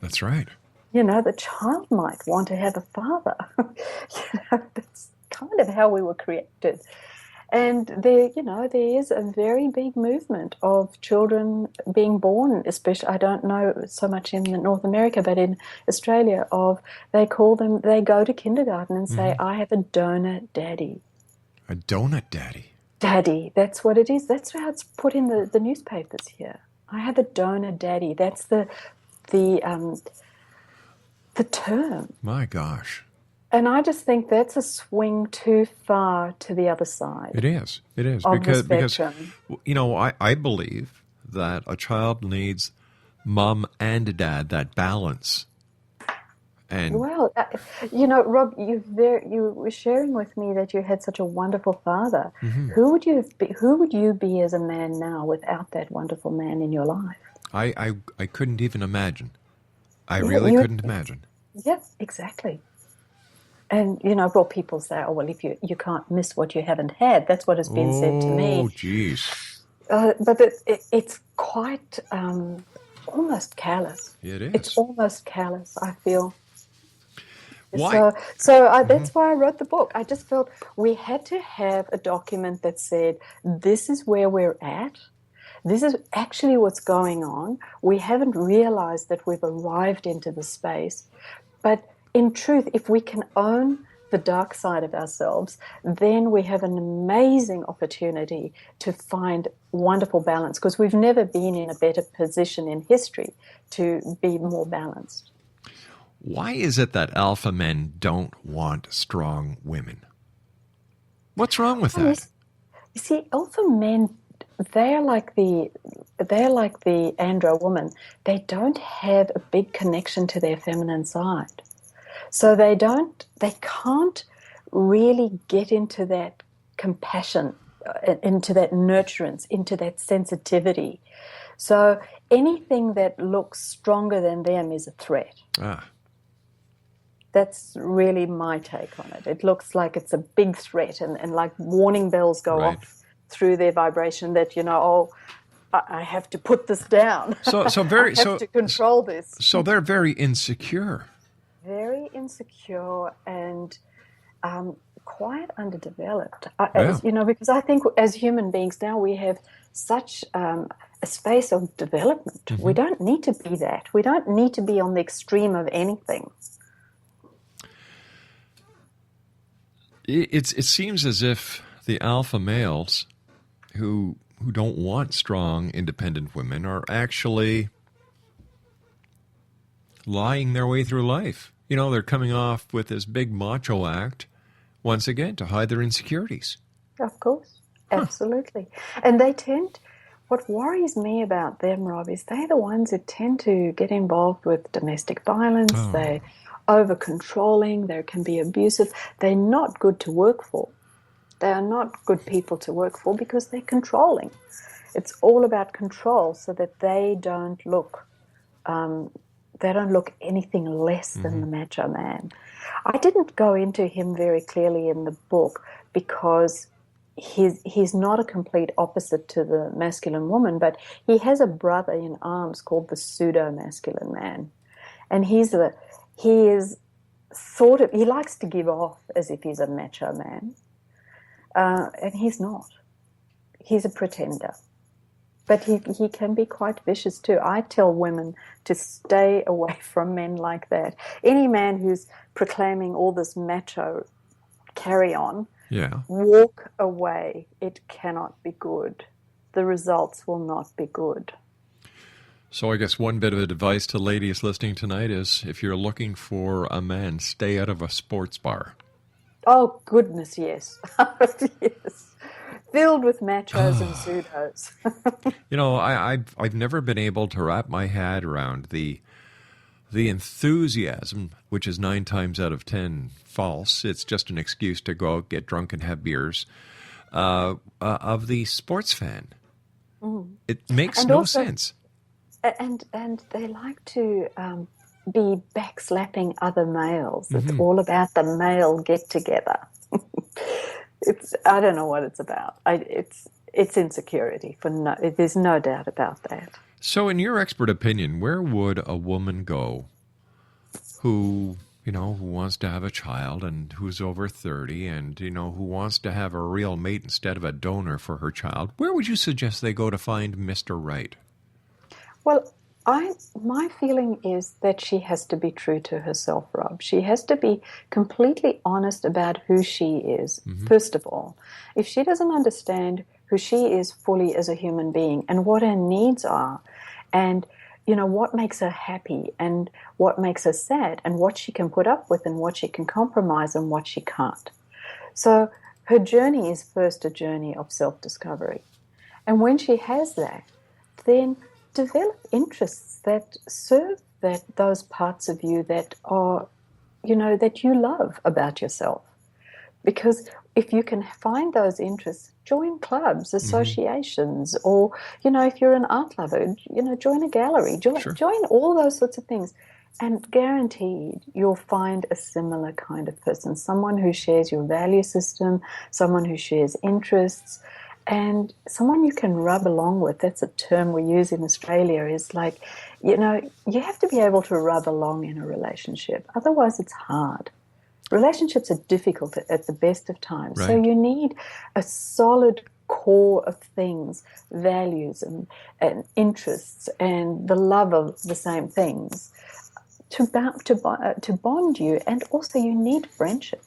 That's right. The child might want to have a father. That's kind of how we were created. And there is a very big movement of children being born, especially, I don't know so much in North America, but in Australia, they go to kindergarten and say, Hmm. I have a donor daddy. A donut daddy. Daddy, that's what it is. That's how it's put in the newspapers here. I have a donor daddy. That's the the term. My gosh. And I just think that's a swing too far to the other side It is. It is. of the Because spectrum. I believe that a child needs mom and dad, that balance. And Well, Rob, you were sharing with me that you had such a wonderful father. mhm. Who would you be as a man now without that wonderful man in your life? I couldn't even imagine. I Yeah, really couldn't imagine. yep, exactly. And well, people say, "Oh, well, if you can't miss what you haven't had," that's what has been said to Oh, me. geez. But it's quite almost callous. It It's is. almost callous, I feel. Why? So Mhm. that's why I wrote the book. I just felt we had to have a document that said, this is where we're at. This is actually what's going on. We haven't realized that we've arrived into the space. But in truth, if we can own the dark side of ourselves, then we have an amazing opportunity to find wonderful balance because we've never been in a better position in history to be more balanced. Why is it that alpha men don't want strong women? What's wrong with Oh, you, that? s- you see, alpha men, they're like the they're like the andro woman. They don't have a big connection to their feminine side. So they can't really get into that compassion, into that nurturance, into that sensitivity. So anything that looks stronger than them is a threat. Ah, That's really my take on it. It looks like it's a big threat, and like warning bells go right. off through their vibration that, oh, I have to put this down. So so I very have so to control this. so they're very insecure. Very insecure and quite underdeveloped. Yeah. Because I think as human beings now we have such a space of development. We Hmm. don't need to be that. We don't need to be on the extreme of anything. It seems as if the alpha males who don't want strong, independent women are actually lying their way through life. They're coming off with this big macho act once again to hide their insecurities. Of course, Huh. absolutely. And they tend, what worries me about them, Rob, is they're the ones that tend to get involved with domestic violence. Oh. They're over controlling, they can be abusive. They're not good to work for. They are not good people to work for because they're controlling. It's all about control so that um, they don't look anything less than Hmm. the macho man. I didn't go into him very clearly in the book because he's not a complete opposite to the masculine woman, but he has a brother in arms called the pseudo masculine man, and he is sort of he likes to give off as if he's a macho man, and he's not. He's a pretender. But he can be quite vicious too. I tell women to stay away from men like that. Any man who's proclaiming all this macho carry on, Yeah. walk away. It cannot be good. The results will not be good. So I guess one bit of advice to ladies listening tonight is if you're looking for a man, stay out of a sports bar. Oh, goodness, yes. Yes. Filled with machos and pseudos. I've never been able to wrap my head around the enthusiasm, which is 9 times out of 10 false. It's just an excuse to go out, get drunk, and have beers. Of the sports fan, Mm. it makes And no also, sense. and they like to be backslapping other males. It's Hmm. all about the male get together. I don't know what it's about. It's insecurity for no. There's no doubt about that. So in your expert opinion, where would a woman go who wants to have a child and who's over 30 and, who wants to have a real mate instead of a donor for her child? Where would you suggest they go to find Mr. Right? Well, my feeling is that she has to be true to herself, Rob. She has to be completely honest about who she is, first of all. If she doesn't understand who she is fully as a human being and what her needs are, and what makes her happy and what makes her sad and what she can put up with and what she can compromise and what she can't. So her journey is first a journey of self-discovery. And when she has that, then develop interests that serve those parts of you that are, that you love about yourself. Because if you can find those interests, join clubs, associations, or, if you're an art lover, join a gallery, join all those sorts of things. And guaranteed you'll find a similar kind of person, someone who shares your value system, someone who shares interests, and someone you can rub along with. That's a term we use in Australia, is like, you have to be able to rub along in a relationship. Otherwise it's hard. Relationships are difficult at the best of times. Right. So you need a solid core of things, values and interests and the love of the same things to bond you. And also you need friendship.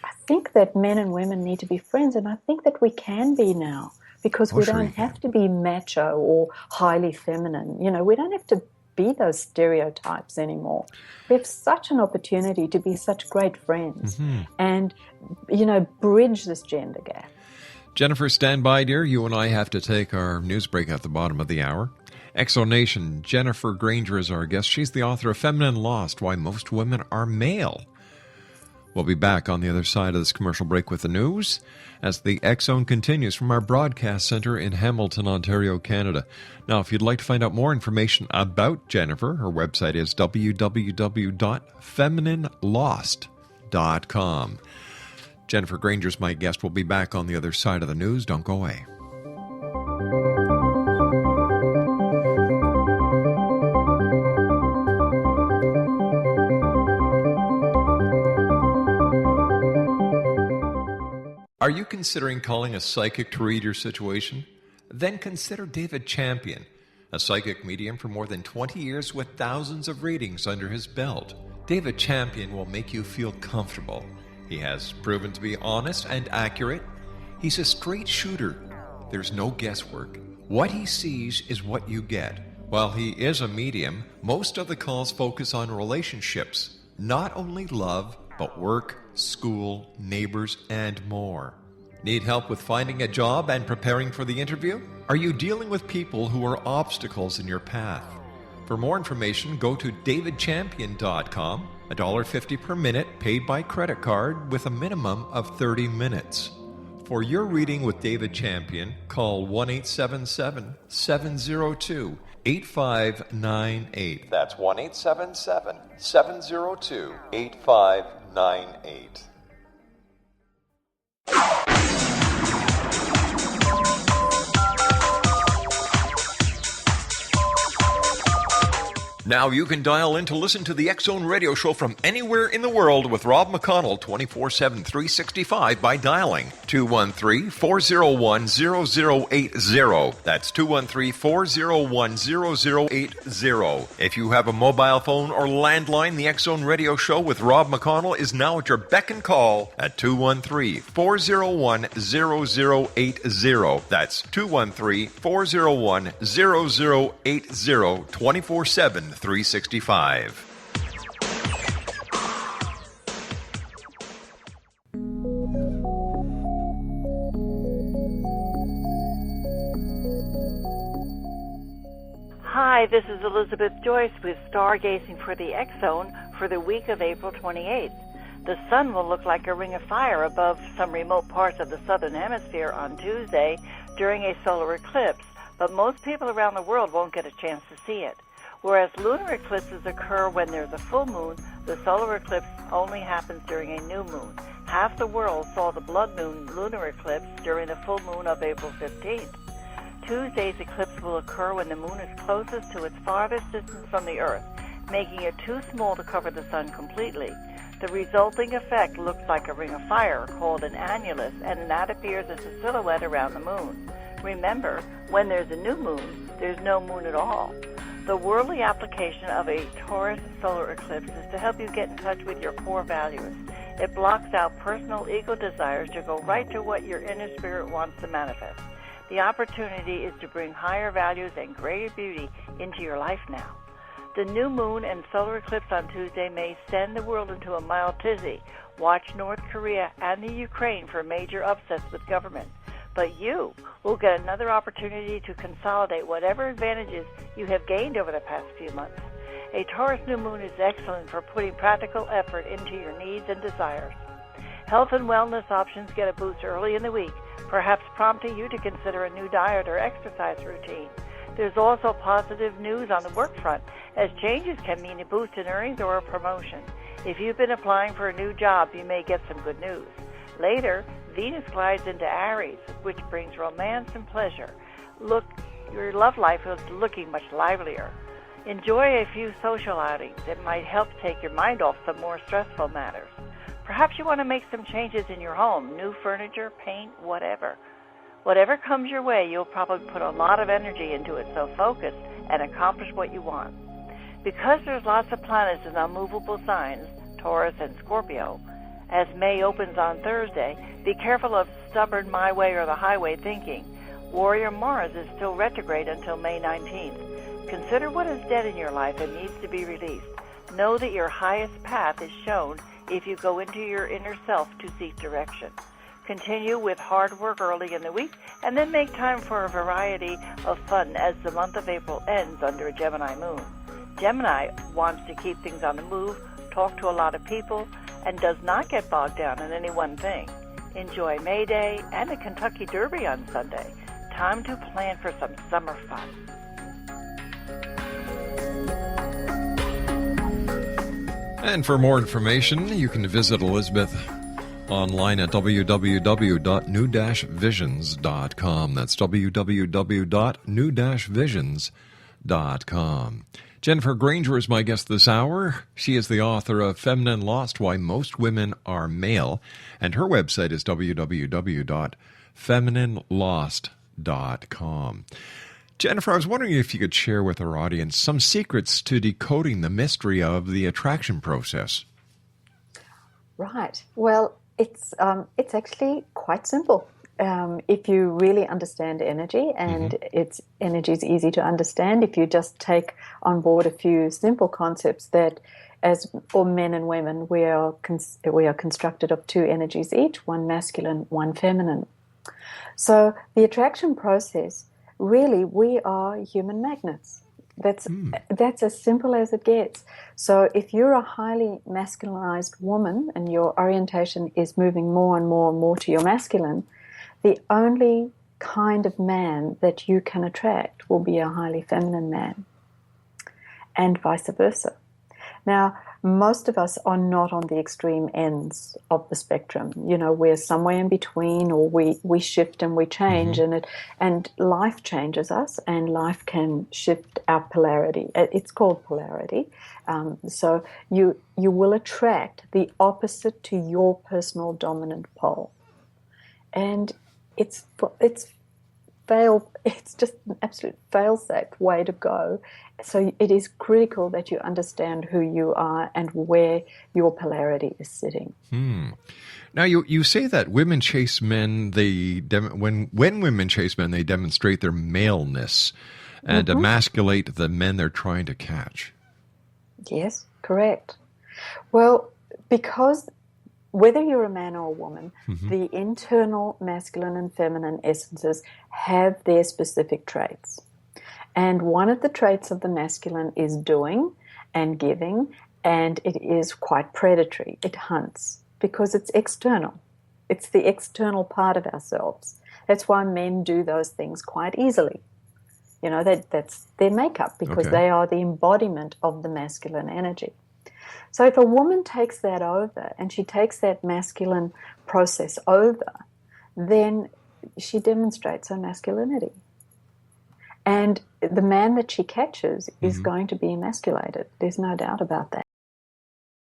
I think that men and women need to be friends, and I think that we can be now, because we don't have to be macho or highly feminine. We don't have to be those stereotypes anymore. We have such an opportunity to be such great friends and, bridge this gender gap. Jennifer, stand by, dear. You and I have to take our news break at the bottom of the hour. Exonation, Jennifer Granger is our guest. She's the author of Feminine Lost, Why Most Women Are Male. We'll be back on the other side of this commercial break with the news as the X-Zone continues from our broadcast center in Hamilton, Ontario, Canada. Now, if you'd like to find out more information about Jennifer, her website is www.femininelost.com. Jennifer Granger's my guest. We'll be back on the other side of the news. Don't go away. Are you considering calling a psychic to read your situation? Then consider David Champion, a psychic medium for more than 20 years with thousands of readings under his belt. David Champion will make you feel comfortable. He has proven to be honest and accurate. He's a straight shooter. There's no guesswork. What he sees is what you get. While he is a medium, most of the calls focus on relationships, not only love, but work, school, neighbors, and more. Need help with finding a job and preparing for the interview? Are you dealing with people who are obstacles in your path? For more information, go to davidchampion.com, $1.50 per minute paid by credit card with a minimum of 30 minutes. For your reading with David Champion, call 1-877-702-8598. That's 1-877-702-8598. Now you can dial in to listen to the X-Zone radio show from anywhere in the world with Rob McConnell 24/7, 365 by dialing 213-401-0080. That's 213-401-0080. If you have a mobile phone or landline, the X-Zone radio show with Rob McConnell is now at your beck and call at 213-401-0080. That's 213-401-0080, 24/7, 365. Hi, this is Elizabeth Joyce with Stargazing for the X-Zone for the week of April 28th. The sun will look like a ring of fire above some remote parts of the southern hemisphere on Tuesday during a solar eclipse, but most people around the world won't get a chance to see it. Whereas lunar eclipses occur when there's a full moon, the solar eclipse only happens during a new moon. Half the world saw the blood moon lunar eclipse during the full moon of April 15th. Tuesday's eclipse will occur when the moon is closest to its farthest distance from the Earth, making it too small to cover the sun completely. The resulting effect looks like a ring of fire called an annulus, and that appears as a silhouette around the moon. Remember, when there's a new moon, there's no moon at all. The worldly application of a Taurus solar eclipse is to help you get in touch with your core values. It blocks out personal ego desires to go right to what your inner spirit wants to manifest. The opportunity is to bring higher values and greater beauty into your life now. The new moon and solar eclipse on Tuesday may send the world into a mild tizzy. Watch North Korea and the Ukraine for major upsets with government. But you will get another opportunity to consolidate whatever advantages you have gained over the past few months. A Taurus new moon is excellent for putting practical effort into your needs and desires. Health and wellness options get a boost early in the week, perhaps prompting you to consider a new diet or exercise routine. There's also positive news on the work front, as changes can mean a boost in earnings or a promotion. If you've been applying for a new job, you may get some good news. Later, Venus glides into Aries, which brings romance and pleasure. Look, your love life is looking much livelier. Enjoy a few social outings. It might help take your mind off some more stressful matters. Perhaps you want to make some changes in your home, new furniture, paint, whatever. Whatever comes your way, you'll probably put a lot of energy into it, so focus and accomplish what you want. Because there's lots of planets in unmovable signs, Taurus and Scorpio, as May opens on Thursday, be careful of stubborn my way or the highway thinking. Warrior Mars is still retrograde until May 19th. Consider what is dead in your life and needs to be released. Know that your highest path is shown if you go into your inner self to seek direction. Continue with hard work early in the week, and then make time for a variety of fun as the month of April ends under a Gemini moon. Gemini wants to keep things on the move, talk to a lot of people, and does not get bogged down in any one thing. Enjoy May Day and the Kentucky Derby on Sunday. Time to plan for some summer fun. And for more information, you can visit Elizabeth online at www.new-visions.com. That's www.new-visions.com. Jennifer Granger is my guest this hour. She is the author of Feminine Lost, Why Most Women Are Male, and her website is www.femininelost.com. Jennifer, I was wondering if you could share with our audience some secrets to decoding the mystery of the attraction process. Right. Well, it's actually quite simple. If you really understand energy, and energy is easy to understand if you just take on board a few simple concepts that, as for men and women, we are constructed of two energies each, one masculine, one feminine. So the attraction process, really, we are human magnets. That's as simple as it gets. So if you're a highly masculinized woman and your orientation is moving more and more and more to your masculine, the only kind of man that you can attract will be a highly feminine man, and vice versa. Now, most of us are not on the extreme ends of the spectrum. You know, we're somewhere in between, or we shift and we change, and life changes us, and life can shift our polarity. It's called polarity. So you will attract the opposite to your personal dominant pole, and it's just an absolute fail-safe way to go. So it is critical that you understand who you are and where your polarity is sitting. Now, you say that women chase men. When women chase men, they demonstrate their maleness and emasculate the men they're trying to catch. Yes, correct. Well, because whether you're a man or a woman, the internal masculine and feminine essences have their specific traits. And one of the traits of the masculine is doing and giving, and it is quite predatory. It hunts because it's external. It's the external part of ourselves. That's why men do those things quite easily. You know, that's their makeup, because they are the embodiment of the masculine energy. So if a woman takes that over, and she takes that masculine process over, then she demonstrates her masculinity. And the man that she catches is going to be emasculated. There's no doubt about that.